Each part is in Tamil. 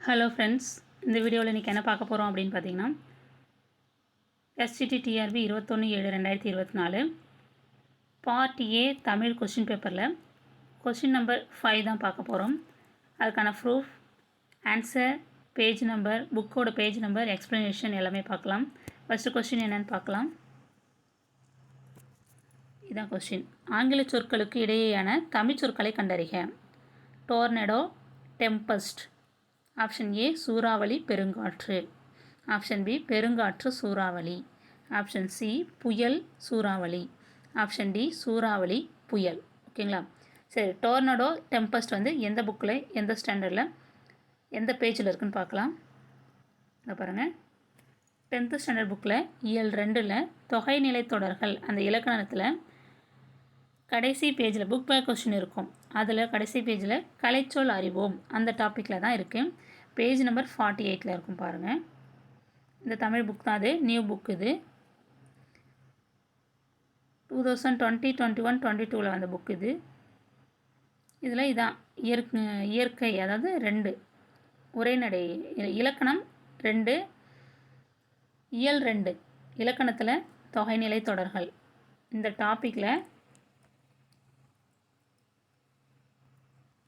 ஹலோ ஃப்ரெண்ட்ஸ், இந்த வீடியோவில் இன்றைக்கி என்ன பார்க்க போகிறோம் அப்படின்னு பார்த்தீங்கன்னா, STT-TRB 21/7/2024 part A Tamil question பேப்பரில் கொஷின் நம்பர் 5 தான் பார்க்க போகிறோம். அதுக்கான ப்ரூஃப், ஆன்சர், பேஜ் நம்பர், புக்கோட பேஜ் நம்பர், எக்ஸ்ப்ளனேஷன் எல்லாமே பார்க்கலாம். ஃபஸ்ட்டு கொஷின் என்னென்னு பார்க்கலாம். இதுதான் கொஷின். ஆங்கில சொற்களுக்கு இடையேயான தமிழ் சொற்களை கண்டறிக. டோர்னடோ, டெம்பஸ்ட். ஆப்ஷன் ஏ சூறாவளி, பெருங்காற்று. ஆப்ஷன் பி பெருங்காற்று, சூறாவளி. ஆப்ஷன் சி புயல், சூறாவளி. ஆப்ஷன் டி சூறாவளி, புயல். ஓகேங்களா? சரி, டோர்னடோ, டெம்பஸ்ட் வந்து எந்த புக்கில், எந்த ஸ்டாண்டர்டில், எந்த பேஜில் இருக்குதுன்னு பார்க்கலாம். இதை பாருங்கள், 10th ஸ்டாண்டர்ட் புக்கில் இயல் 2ல் தொகைநிலை தொடர்கள் அந்த இலக்கணத்தில் கடைசி பேஜில் புக் பேக் கொஸ்டின் இருக்கும். அதில் கடைசி பேஜில் கலைச்சொல் அறிவோம் அந்த டாப்பிக்கில் தான் இருக்குது. பேஜ் நம்பர் 48 இருக்கும் பாருங்கள். இந்த தமிழ் புக் தான், அது நியூ புக். இது 2020, 21, 22 வந்த புக் இது. இதில் இதான் இயற்கை, அதாவது 2 உரைநடை, இலக்கணம் 2, இயல் 2 இலக்கணத்தில் தொகைநிலை தொடர்கள் இந்த டாப்பிக்கில்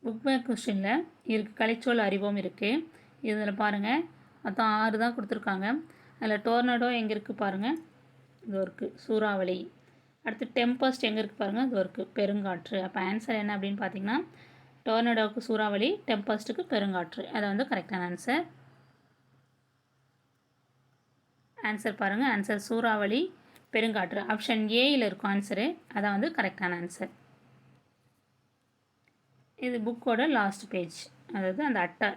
புக் பேக் கொஸ்டினில் இருக்குது. கலைச்சொல் அறிவோம் இருக்குது. இதில் பாருங்கள், மொத்தம் 6 தான் கொடுத்துருக்காங்க. அதில் டோர்னடோ எங்கே இருக்குது பாருங்கள், இது இருக்குது சூறாவளி. அடுத்து டெம்பஸ்ட் எங்கே இருக்குது பாருங்கள், இது இருக்குது பெருங்காற்று. அப்போ ஆன்சர் என்ன அப்படின்னு பார்த்தீங்கன்னா, டோர்னடோவுக்கு சூறாவளி, டெம்பஸ்ட்டுக்கு பெருங்காற்று. அதை வந்து கரெக்டான ஆன்சர். ஆன்சர் பாருங்கள், ஆன்சர் சூறாவளி, பெருங்காற்று. ஆப்ஷன் ஏயில் இருக்கும் ஆன்சரு. அதான் வந்து கரெக்டான ஆன்சர். இது புக்கோட லாஸ்ட் பேஜ், அதாவது அந்த அட்டை,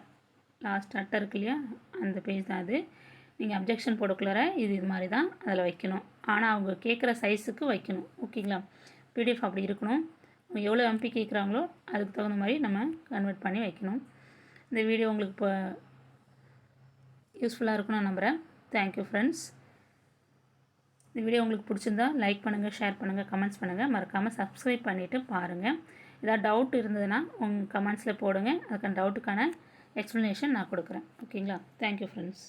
லாஸ்ட் அட்டை இருக்கு இல்லையா, அந்த பேஜ் தான் அது. நீங்கள் அப்ஜெக்ஷன் போடக்குள்ளார இது மாதிரி தான் அதில் வைக்கணும். ஆனால் அவங்க கேட்குற சைஸுக்கு வைக்கணும். ஓகேங்களா? PDF அப்படி இருக்கணும். அவங்க எவ்வளோ MP கேட்குறாங்களோ அதுக்கு தகுந்த மாதிரி நம்ம கன்வெர்ட் பண்ணி வைக்கணும். இந்த வீடியோ உங்களுக்கு இப்போ யூஸ்ஃபுல்லாக இருக்குன்னு நம்புகிறேன். Thank you friends. இந்த வீடியோ உங்களுக்கு பிடிச்சிருந்தா லைக் பண்ணுங்கள், ஷேர் பண்ணுங்கள், கமெண்ட்ஸ் பண்ணுங்கள். மறக்காமல் சப்ஸ்கிரைப் பண்ணிவிட்டு பாருங்கள். ஏதாவது டவுட் இருந்ததுன்னா உங்கள் கமெண்ட்ஸில் போடுங்க. அதுக்கான டவுட்டுக்கான எக்ஸ்ப்ளனேஷன் நான் கொடுக்குறேன். ஓகேங்களா? Thank you friends.